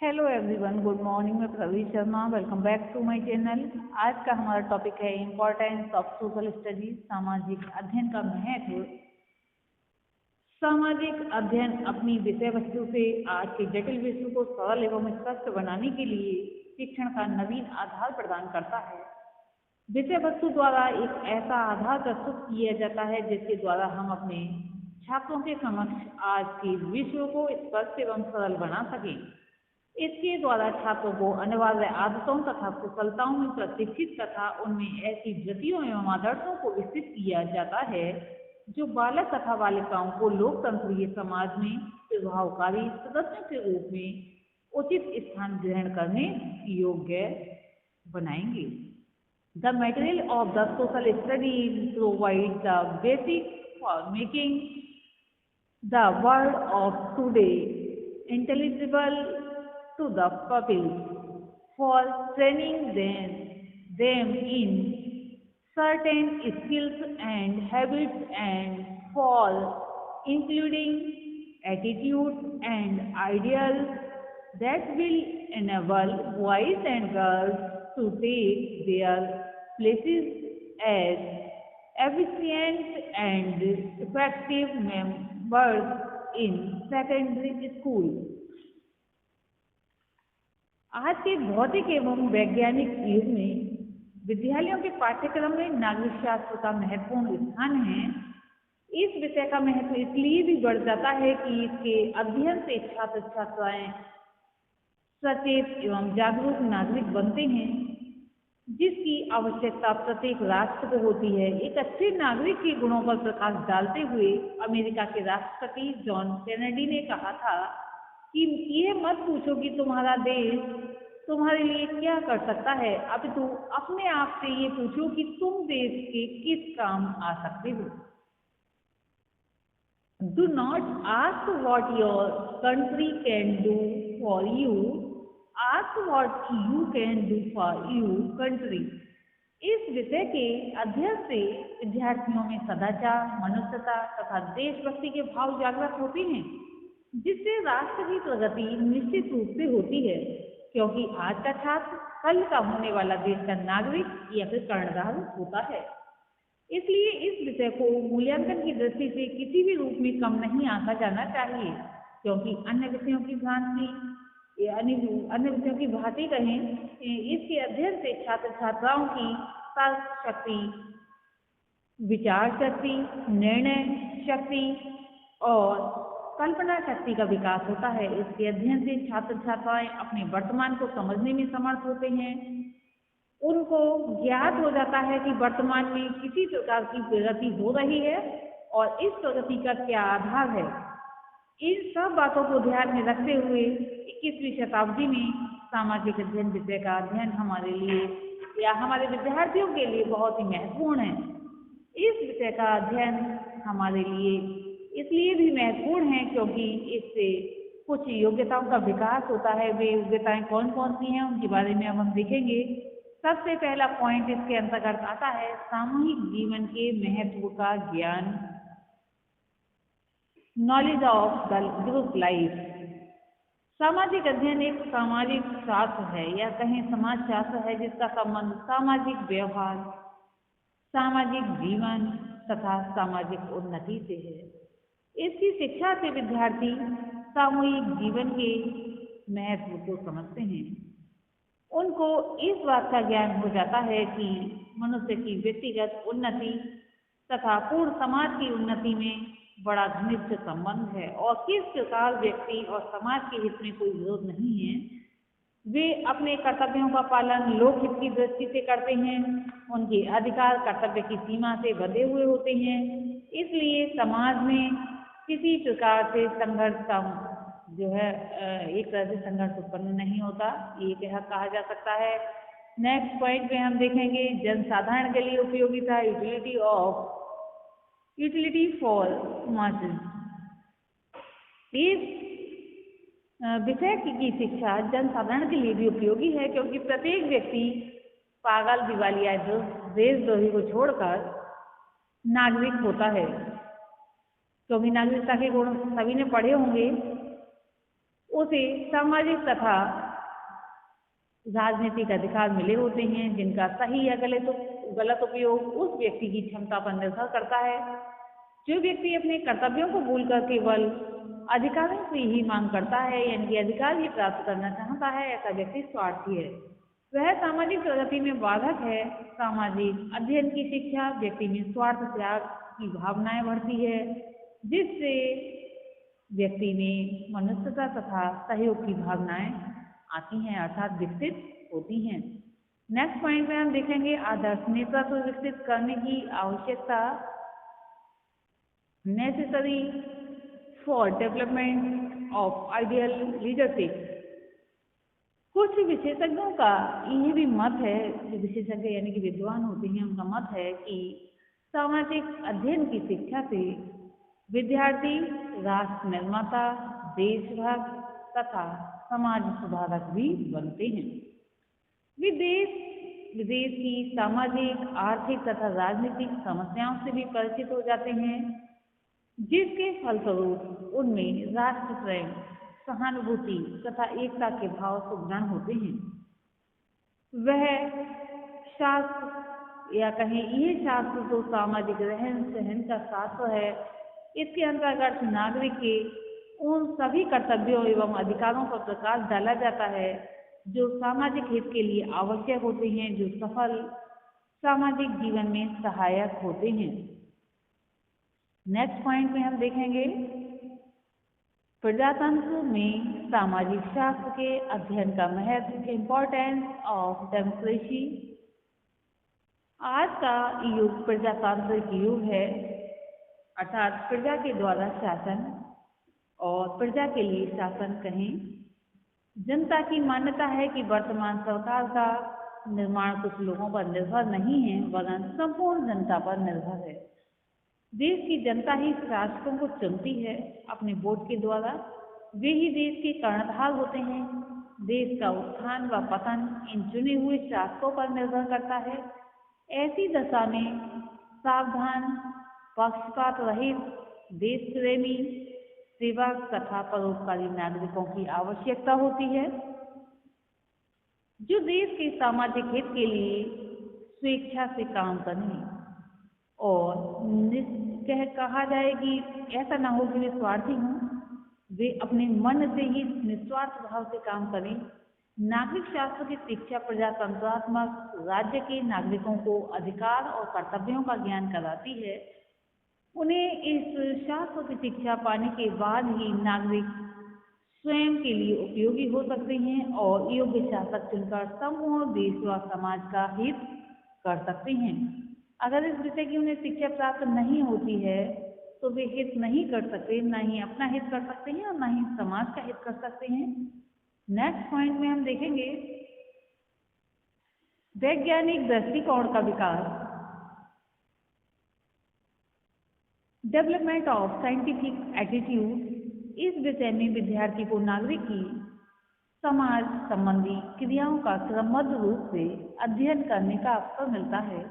Hello everyone, good morning. मैं Praveen Sharma, welcome back to my channel. आज का हमारा टॉपिक है इम्पोर्टेंस ऑफ सोशल स्टडीज, सामाजिक अध्ययन का महत्व। सामाजिक अध्ययन अपनी विषय वस्तु से आज के जटिल विश्व को सरल एवं स्पष्ट बनाने के लिए शिक्षण का नवीन आधार प्रदान करता है। विषय वस्तु द्वारा एक ऐसा आधार प्रस्तुत किया जाता है जिसके द्वारा हम अपने छात्रों के समक्ष आज के विश्व को स्पष्ट एवं सरल बना सकें। इसके द्वारा छात्रों को अनिवार्य आदतों तथा कुशलताओं में प्रशिक्षित तथा उनमें ऐसी वृत्तियों एवं आदर्शों को विकसित किया जाता है जो बालक तथा बालिकाओं को लोकतंत्रीय समाज में प्रभावकारी सदस्यों के रूप में उचित स्थान ग्रहण करने योग्य बनाएंगे। The material of the social studies provides the basic for making the world of today intelligible to the public, for training them in certain skills and habits, and for including attitudes and ideals that will enable boys and girls to take their places as efficient and effective members in secondary school। आज के भौतिक एवं वैज्ञानिक युग में विद्यालयों के पाठ्यक्रम में नागरिक शास्त्र का महत्वपूर्ण स्थान है। इस विषय का महत्व इसलिए भी बढ़ जाता है कि इसके अध्ययन से छात्र छात्राएं सचेत एवं जागरूक नागरिक बनते हैं, जिसकी आवश्यकता प्रत्येक राष्ट्र को होती है। एक अच्छे नागरिक के गुणों पर प्रकाश डालते हुए अमेरिका के राष्ट्रपति जॉन केनेडी ने कहा था कि ये मत पूछो कि तुम्हारा देश तुम्हारे लिए क्या कर सकता है, अपितु अपने आप से ये पूछो कि तुम देश के किस काम आ सकते हो। Do not ask what your country can do for you, ask what you can do for your country। इस विषय के अध्ययन से विद्यार्थियों में सदाचार, मनुष्यता तथा देशभक्ति के भाव जागृत होते हैं, जिससे राष्ट्र की प्रगति निश्चित रूप से होती है, क्योंकि आज का छात्र कल का होने वाला देश का नागरिक या फिर कर्णधार होता है। इसलिए इस विषय को मूल्यांकन की दृष्टि से किसी भी रूप में कम नहीं आंका जाना चाहिए, क्योंकि अन्य विषयों की भांति कहें, इसके अध्ययन से छात्र छात्राओं की तर्क शक्ति, विचार शक्ति, निर्णय शक्ति और कल्पना शक्ति का विकास होता है। इसके अध्ययन से छात्र छात्राएं अपने वर्तमान को समझने में समर्थ होते हैं। उनको ज्ञात हो जाता है कि वर्तमान में किसी प्रकार की प्रगति हो रही है और इस प्रगति का क्या आधार है। इन सब बातों को ध्यान में रखते हुए 21वीं शताब्दी में सामाजिक अध्ययन विषय का अध्ययन हमारे लिए या हमारे विद्यार्थियों के लिए बहुत ही महत्वपूर्ण है। इस विषय का अध्ययन हमारे लिए इसलिए भी महत्वपूर्ण है क्योंकि इससे कुछ योग्यताओं का विकास होता है। वे योग्यताएं कौन कौन सी हैं उनके बारे में अब हम देखेंगे। सबसे पहला पॉइंट इसके अंतर्गत आता है सामूहिक जीवन के महत्व का ज्ञान, knowledge of the group life. सामाजिक अध्ययन एक सामाजिक शास्त्र है या कहें समाज शास्त्र है, जिसका संबंध सामाजिक व्यवहार, सामाजिक जीवन तथा सामाजिक उन्नति से है। इसकी शिक्षा से विद्यार्थी सामूहिक जीवन के महत्व को समझते हैं। उनको इस बात का ज्ञान हो जाता है कि मनुष्य की व्यक्तिगत उन्नति तथा पूर्ण समाज की उन्नति में बड़ा घनिष्ठ संबंध है और किस प्रकार व्यक्ति और समाज के हित में कोई विरोध नहीं है। वे अपने कर्तव्यों का पालन लोकहित की दृष्टि से करते हैं। उनके अधिकार कर्तव्य की सीमा से बंधे हुए होते हैं। इसलिए समाज में किसी प्रकार से संघर्ष का जो है एक तरह से संघर्ष उत्पन्न नहीं होता, ये कहा जा सकता है। नेक्स्ट पॉइंट में हम देखेंगे जनसाधारण के लिए उपयोगिता, यूटिलिटी फॉर मासेस। इस विषय की शिक्षा जनसाधारण के लिए भी उपयोगी है, क्योंकि प्रत्येक व्यक्ति पागल, दिवालिया, देशद्रोही को छोड़कर नागरिक होता है, क्योंकि नागरिकता के गुण सभी ने पढ़े होंगे। उसे सामाजिक तथा राजनीतिक अधिकार मिले होते हैं, जिनका सही या गलत उपयोग उस व्यक्ति की क्षमता पर निर्भर करता है। जो व्यक्ति अपने कर्तव्यों को भूलकर केवल अधिकारों से ही मांग करता है, यानी कि अधिकार ही प्राप्त करना चाहता है, ऐसा व्यक्ति स्वार्थी है। वह सामाजिक प्रगति में बाधक है। सामाजिक अध्ययन की शिक्षा व्यक्ति में स्वार्थ त्याग की भावनाएं बढ़ती है, जिससे व्यक्ति में मनुष्यता तथा सहयोग की भावनाएं आती हैं, अर्थात विकसित होती हैं। नेक्स्ट पॉइंट में हम देखेंगे आदर्श नेतृत्व विकसित करने की आवश्यकता, necessary for development of ideal leadership. कुछ विशेषज्ञों का यह भी मत है, जो विशेषज्ञ यानी कि विद्वान होते हैं, उनका मत है कि सामाजिक अध्ययन की शिक्षा से विद्यार्थी राष्ट्र निर्माता, देशभक्त तथा समाज सुधारक भी बनते हैं। विदेश की सामाजिक, आर्थिक तथा राजनीतिक समस्याओं से भी परिचित हो जाते हैं, जिसके फलस्वरूप उनमें राष्ट्र प्रेम, सहानुभूति तथा एकता के भाव सुदृढ़ होते हैं। वह शास्त्र या कहें यह शास्त्र तो सामाजिक रहन सहन का शास्त्र है। इसके अंतर्गत नागरिक के उन सभी कर्तव्यों एवं अधिकारों पर प्रकाश डाला जाता है जो सामाजिक हित के लिए आवश्यक होते हैं, जो सफल सामाजिक जीवन में सहायक होते हैं। नेक्स्ट पॉइंट में हम देखेंगे प्रजातंत्र में सामाजिक शास्त्र के अध्ययन का महत्व, इम्पोर्टेंस ऑफ डेमोक्रेसी। आज का युग प्रजातांत्रिक युग है, अर्थात प्रजा के द्वारा शासन और प्रजा के लिए शासन कहें। जनता की मान्यता है कि वर्तमान सरकार का निर्माण कुछ लोगों पर निर्भर नहीं है, वरन संपूर्ण जनता पर निर्भर है। देश की जनता ही शासकों को चुनती है अपने वोट के द्वारा। वे ही देश के कर्णधार होते हैं। देश का उत्थान व पतन इन चुने हुए शासकों पर निर्भर करता है। ऐसी दशा में सावधान, पक्षपात रहित, देश प्रेमी, सेवक तथा परोपकारी नागरिकों की आवश्यकता होती है, जो देश के सामाजिक हित के लिए स्वेच्छा से काम करें और कहा जाए कि ऐसा ना हो कि वे स्वार्थी हों, वे अपने मन से ही निस्वार्थ भाव से काम करें। नागरिक शास्त्र की शिक्षा प्रजातंत्रात्मक राज्य के नागरिकों को अधिकार और कर्तव्यों का ज्ञान कराती है। उन्हें इस शास्त्र की शिक्षा पाने के बाद ही नागरिक स्वयं के लिए उपयोगी हो सकते हैं और योग्य शासक चुनकर संपूर्ण देश व समाज का हित कर सकते हैं। अगर इस विषय की उन्हें शिक्षा प्राप्त नहीं होती है तो वे हित नहीं कर सकते, ना ही अपना हित कर सकते हैं और ना ही समाज का हित कर सकते हैं। नेक्स्ट पॉइंट में हम देखेंगे वैज्ञानिक दृष्टिकोण का विकास, डेवलपमेंट ऑफ साइंटिफिक एटीट्यूड। इस विषय में विद्यार्थी को नागरिक की समाज संबंधी क्रियाओं का क्रमबद्ध रूप से अध्ययन करने का अवसर मिलता है।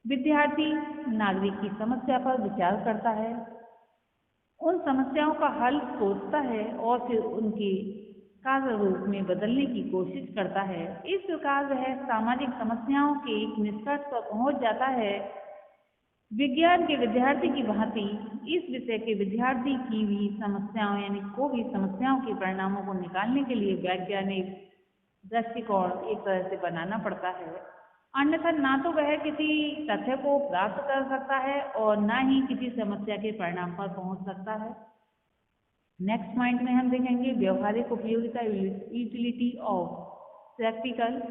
विद्यार्थी नागरिक की समस्या पर विचार करता है, उन समस्याओं का हल सोचता है और फिर उनके कार्य रूप में बदलने की कोशिश करता है। इस प्रकार वह सामाजिक समस्याओं के एक निष्कर्ष पर पहुंच जाता है। विज्ञान के विद्यार्थी की भांति इस विषय के विद्यार्थी की भी समस्याओं के परिणामों को निकालने के लिए वैज्ञानिक दृष्टिकोण एक तरह से बनाना पड़ता है। अन्यथा ना तो वह किसी तथ्य को प्राप्त कर सकता है और ना ही किसी समस्या के परिणाम पर पहुंच सकता है। नेक्स्ट पॉइंट में हम देखेंगे व्यवहारिक उपयोगिता, यूटिलिटी ऑफ प्रैक्टिकल।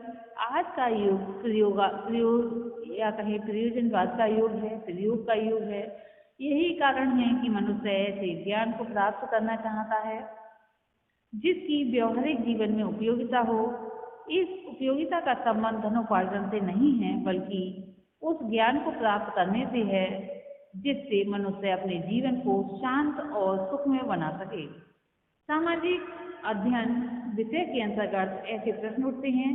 आज का युग प्रयोजनवाद का युग है, प्रयोग का युग है। यही कारण है कि मनुष्य ऐसे ज्ञान को प्राप्त करना चाहता है जिसकी व्यवहारिक जीवन में उपयोगिता हो। इस उपयोगिता का संबंध धनोपार्जन से नहीं है, बल्कि उस ज्ञान को प्राप्त करने से है जिससे मनुष्य अपने जीवन को शांत और सुखमय बना सके। सामाजिक अध्ययन विषय के अंतर्गत ऐसे प्रश्न उठते हैं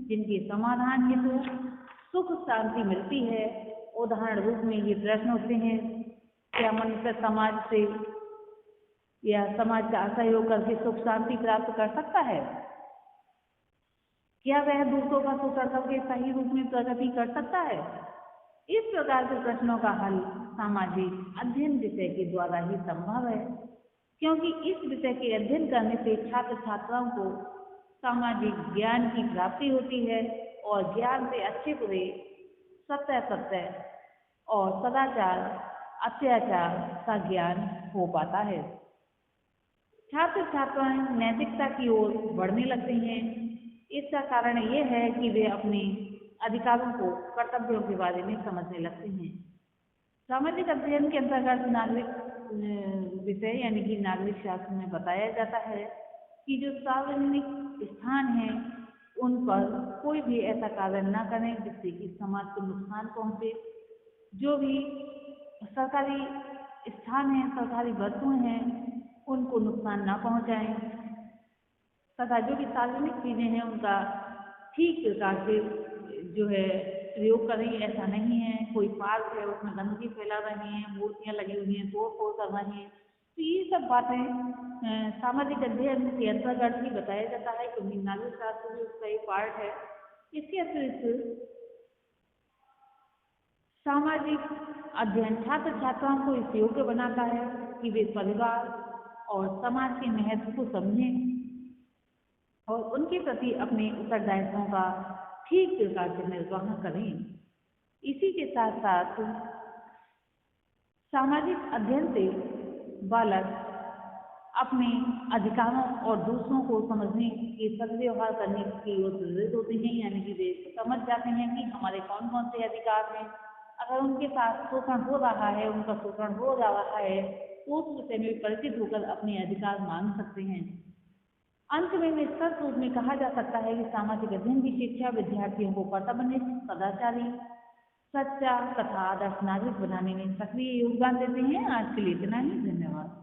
जिनके समाधान हेतु सुख शांति मिलती है। उदाहरण रूप में ये प्रश्न उठते हैं, क्या मनुष्य समाज से या समाज का असहयोग करके सुख शांति प्राप्त कर सकता है? क्या वह दूसरों का शोषण करके सही रूप में प्रगति कर सकता है? इस प्रकार के प्रश्नों का हल सामाजिक अध्ययन विषय के द्वारा ही संभव है, क्योंकि इस विषय के अध्ययन करने से छात्र छात्राओं को सामाजिक ज्ञान की प्राप्ति होती है और ज्ञान से अच्छे बुरे, सत्य असत्य और सदाचार अत्याचार का ज्ञान हो पाता है। छात्र छात्राएं नैतिकता की ओर बढ़ने लगते हैं। इसका कारण यह है कि वे अपने अधिकारों को, कर्तव्यों के बारे में समझने लगते हैं। सामाजिक अध्ययन के अंतर्गत नागरिक विषय यानी कि नागरिक शास्त्र में बताया जाता है कि जो सार्वजनिक स्थान हैं उन पर कोई भी ऐसा कार्य न करें जिससे कि समाज को नुकसान पहुंचे। जो भी सरकारी स्थान हैं, सरकारी वस्तुएं हैं, उनको नुकसान ना पहुंचाएं तथा जो भी सार्वजनिक चीजें हैं उनका ठीक प्रकार से जो है प्रयोग करें। ऐसा नहीं है कोई पार्क है उसमें गंदगी फैला रहे हैं, मूर्तियां लगी हुई हैं, तोड़ फोड़ कर रहे हैं, तो ये सब बातें सामाजिक अध्ययन के अंतर्गत ही बताया जाता है, क्योंकि नागरिक शास्त्र भी उसका एक पार्ट है। इसके अतिरिक्त सामाजिक अध्ययन छात्र छात्राओं को इस योग्य बनाता है कि वे परिवार और समाज के महत्व को समझें और उनके प्रति अपने उत्तरदायित्वों का ठीक प्रकार से निर्वाह करें। इसी के साथ साथ सामाजिक अध्ययन से बालक अपने अधिकारों और दूसरों को समझने के सद्व्यवहार करने की ओर प्रेरित होते हैं, यानी कि वे समझ जाते हैं कि हमारे कौन कौन से अधिकार हैं। अगर उनके साथ शोषण हो रहा है, उनका शोषण हो रहा है, तो उस विषय में परिचित होकर अपने अधिकार मांग सकते हैं। अंत में निष्कर्ष रूप में कहा जा सकता है कि सामाजिक अध्ययन की शिक्षा विद्यार्थियों को कर्तव्यनिष्ठ, सदाचारी, सच्चा तथा आदर्श नागरिक बनाने में सक्रिय योगदान देते हैं। आज के लिए इतना ही। धन्यवाद।